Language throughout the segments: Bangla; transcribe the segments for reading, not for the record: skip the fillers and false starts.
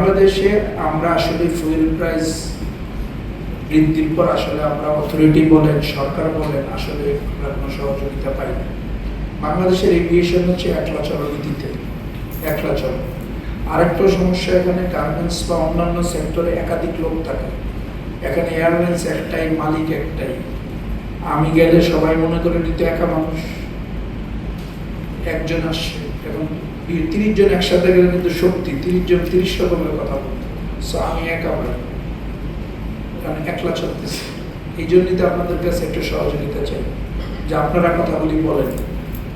বাংলাদেশে আমরা আসলে ফুয়েল প্রাইস বৃদ্ধির পর আসলে আমরা অথরিটি বলেন, সরকার বলেন, আসলে আমরা কোনো সহযোগিতা পাই না। বাংলাদেশের এভিয়েশন হচ্ছে একলা চলনীতিতে, একলা চল। আরেকটা সমস্যা, এখানে গার্মেন্টস বা অন্যান্য সেক্টরে একাধিক লোক থাকে। এখানে এয়ারলাইন্স একটাই, মালিক একটাই। আমি গেলে সবাই মনে করে নিত একা মানুষ, একজন আসছে। এবং 30 জন একসাথে গেলে কিন্তু শক্তি, 30 জন 30 রকমের কথা বলতো। সো আমি একা বলি, কারণ একলা চলতেছি। এই জন্যই তো আপনাদের কাছে একটু সহযোগিতা চাই, যে আপনারা কথাগুলি বলেন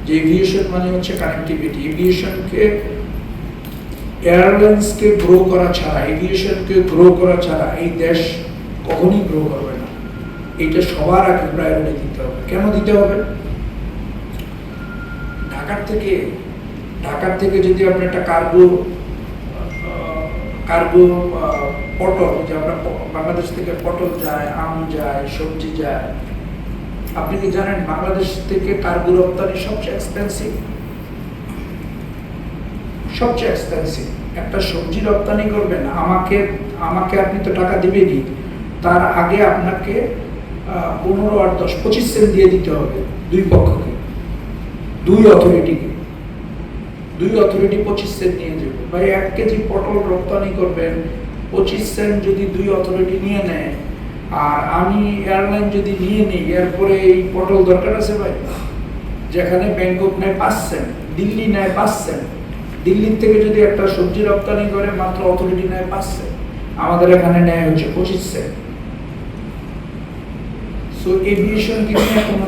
যে এভিয়েশন মানে হচ্ছে কানেক্টিভিটি। এভিয়েশনকে, এয়ারলাইন্সকে গ্রো করা ছাড়া, এভিয়েশনকে গ্রো করা ছাড়া এই দেশ কখনই গ্রো করবে না। এইটা সবার আগে প্রায়োরিটি দিতে হবে। কেন দিতে হবে? ঢাকার থেকে যদি আপনি একটা কার্গো পটল, যে আমরা বাংলাদেশ থেকে পটল যায়, আম যায়, সবজি যায়, আপনি কি জানেন বাংলাদেশ থেকে কার্গো রপ্তানি সবচেয়ে এক্সপেন্সিভ? সবচেয়ে এক্সপেন্সিভ। একটা সবজি রপ্তানি করবেন, আমাকে আপনি তো টাকা দিবেনই, তার আগে আপনাকে 15 আর 10 25 সেন্ট দিয়ে দিতে হবে দুই পক্ষকে, দুই অথরিটিকে। 25 সেন্ট নিয়ে যাবে ভাই। 1 কেজি পটল রপ্তানি করবেন, 25 সেন্ট যদি দুই অথরিটি নিয়ে নেয়, আর আমি এয়ারলাইন যদি নিয়ে নিই, এরপরে এই পটল দরকার আছে ভাই? যেখানে ব্যাংকক নেয় 5 সেন্ট, দিল্লি নেয় 5 সেন্ট। দিল্লির থেকে যদি একটা সবজি রপ্তানি করে, মাত্র অথরিটি নেয় 5 সেন্ট, আমাদের এখানে নেয় হচ্ছে 25 সেন্ট। সো এভিয়েশন কিন্তু কোনো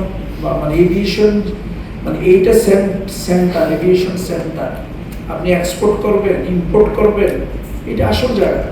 মানে এভিয়েশন মানে এইটা সেন্টার, এভিয়েশন সেন্টার। আপনি এক্সপোর্ট করবেন, ইম্পোর্ট করবেন, এটা আসল জায়গা।